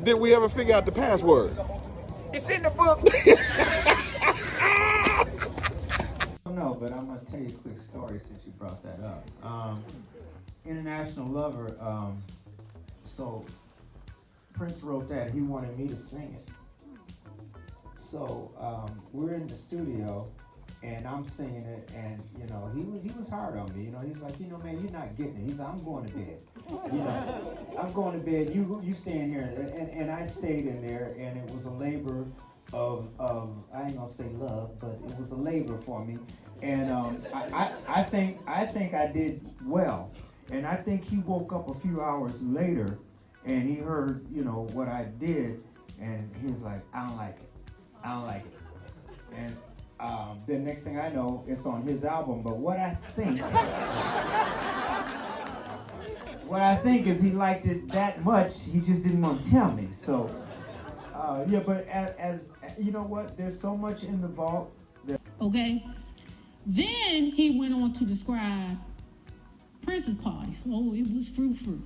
Did we ever figure out the password? It's in the book. No, but I'm gonna tell you a quick story since you brought that up. International Lover, so Prince wrote that, he wanted me to sing it. So we're in the studio and I'm singing it, and you know, he was hard on me, you know, he's like, you know, man, you're not getting it. He's like, I'm going to bed. You know, I'm going to bed, you stay in here, and I stayed in there, and it was a labor of I ain't gonna say love, but it was a labor for me. And I think I did well. And I think he woke up a few hours later and he heard, you know, what I did, and he was like, I don't like it. I don't like it. And the next thing I know, it's on his album. But what I think is he liked it that much, he just didn't want to tell me. So yeah, but as you know what, there's so much in the vault that okay. Then he went on to describe Prince's parties. Oh, it was frou-frou.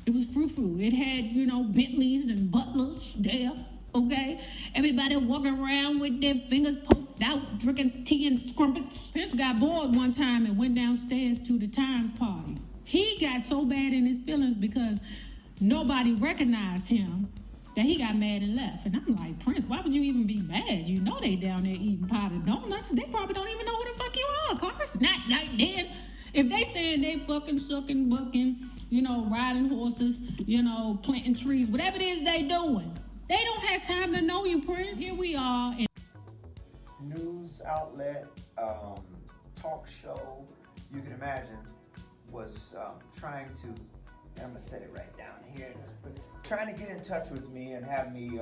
It was frou-frou. It had, you know, Bentleys and butlers there, okay? Everybody walking around with their fingers poked out, drinking tea and crumpets. Prince got bored one time and went downstairs to the Times party. He got so bad in his feelings because nobody recognized him that he got mad and left. And I'm like, Prince, why would you even be mad? You know they down there eating potted donuts. They probably don't even know who the fuck you are, Carson. Not like then. If they saying they fucking sucking, bucking, you know, riding horses, you know, planting trees, whatever it is they doing, they don't have time to know you, Prince. Here we are. News outlet, talk show, you can imagine, was trying to, I'm gonna set it right down here, but trying to get in touch with me and have me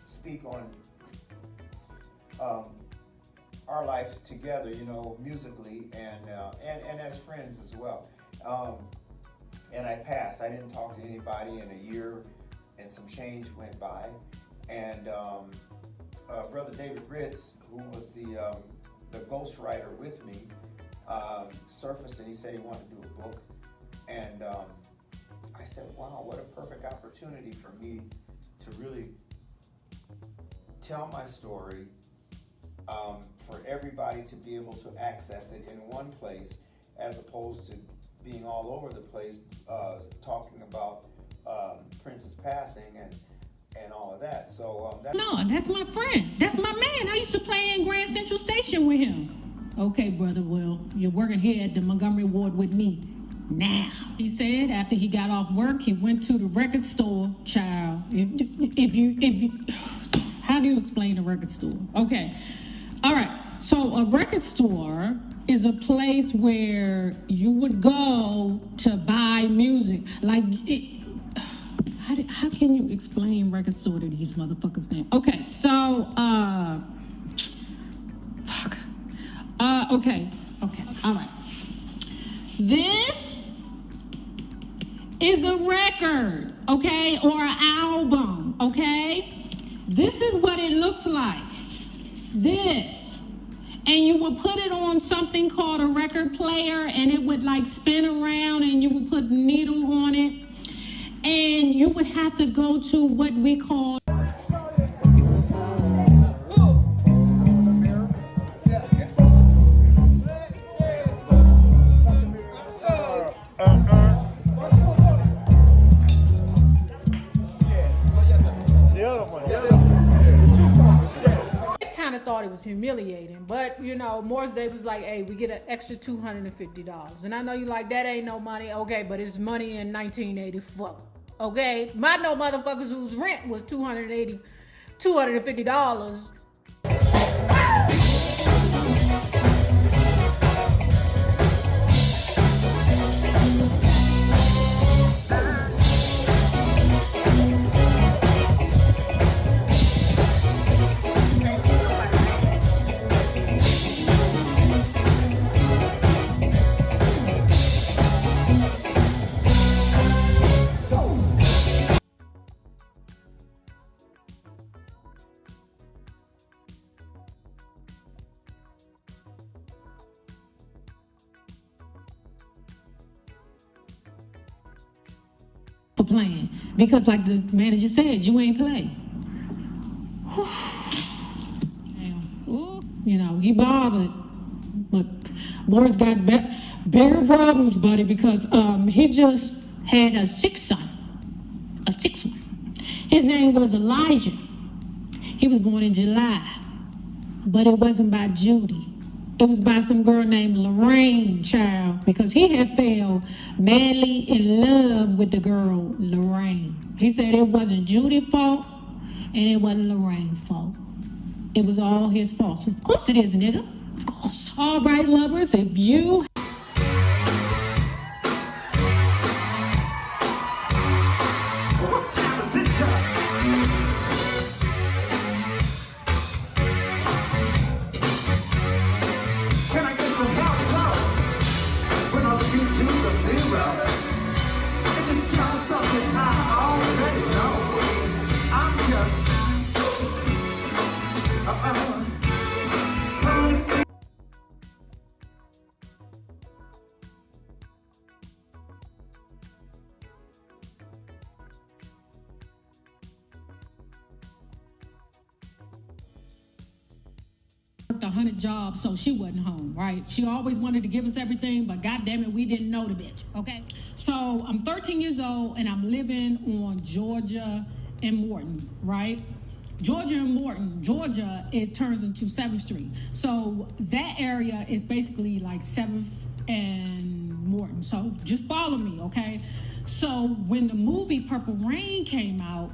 speak on our life together, you know, musically and as friends as well. And I passed. I didn't talk to anybody in a year, and some change went by. And Brother David Ritz, who was the ghostwriter with me, surfaced and he said he wanted to do a book. And I said, wow, what a perfect opportunity for me to really tell my story, for everybody to be able to access it in one place, as opposed to being all over the place, talking about Prince's passing and all of that. So No, that's my friend. That's my man. I used to play in Grand Central Station with him. Okay, brother, well, you're working here at the Montgomery Ward with me now. He said after he got off work, he went to the record store. Child, if you, how do you explain a record store? Okay, all right. So a record store is a place where you would go to buy music. Like, how can you explain record store to these motherfuckers then? Okay, so, fuck. Okay, all right. This is a record, okay, or an album, okay? This is what it looks like. This. And you would put it on something called a record player, and it would like spin around, and you would put a needle on it. And you would have to go to what we call thought it was humiliating, but you know, Morris Day was like, hey, we get an extra $250. And I know you like, that ain't no money. Okay, but it's money in 1984. Okay, my no motherfuckers whose rent was $250. For playing. because like the manager said, you ain't play. You know, he bothered, but Morris got bigger problems, buddy, because he just had a sixth one. His name was Elijah. He was born in July, but it wasn't by Judy. It was by some girl named Lorraine, child, because he had fell madly in love with the girl Lorraine. He said it wasn't Judy's fault and it wasn't Lorraine's fault. It was all his fault. Of course it is, nigga. Of course. All right, lovers, if you... worked 100 jobs, so she wasn't home, right? She always wanted to give us everything, but goddamn it, we didn't know the bitch, okay? So I'm 13 years old and I'm living on Georgia and Morton, right? Georgia and Morton, Georgia, it turns into 7th Street. So that area is basically like 7th and Morton. So just follow me, okay? So when the movie Purple Rain came out,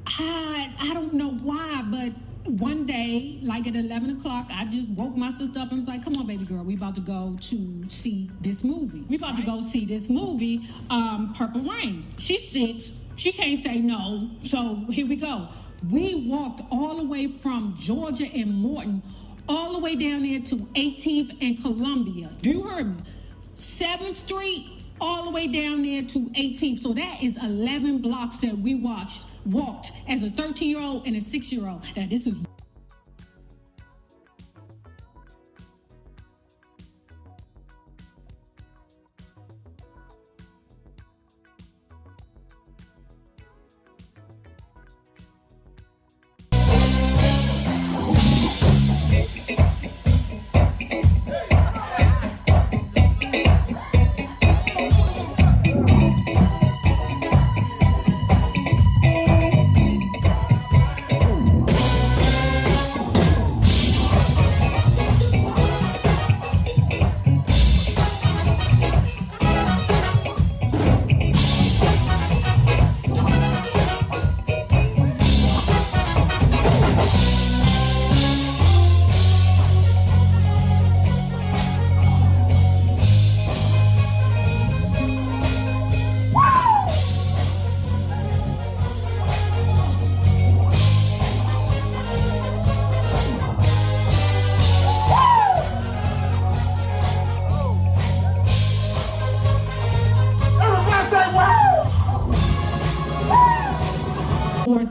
I don't know why, but one day, like at 11 o'clock, I just woke my sister up and was like, come on, baby girl, we about to go to see this movie. We about to go see this movie, Purple Rain. She's 6, she can't say no, so here we go. We walked all the way from Georgia and Morton, all the way down there to 18th and Columbia. Do you hear me? 7th Street, all the way down there to 18th. So that is 11 blocks that we walked as a 13-year-old and a 6-year-old. Now this is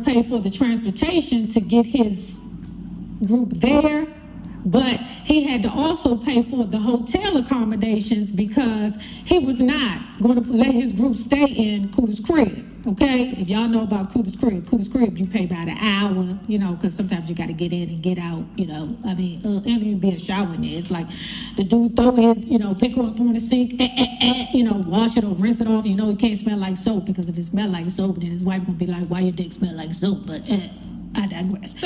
pay for the transportation to get his group there, but he had to also pay for the hotel accommodations because he was not going to let his group stay in Cooter's Crib, okay? If y'all know about Cooter's Crib, you pay by the hour, you know, because sometimes you got to get in and get out, you know. I mean, and even be a shower in there. It's like the dude throw his, you know, pick up on the sink, you know, wash it or rinse it off. You know, it can't smell like soap because if it smell like soap, then his wife gonna be like, why your dick smell like soap? But I digress.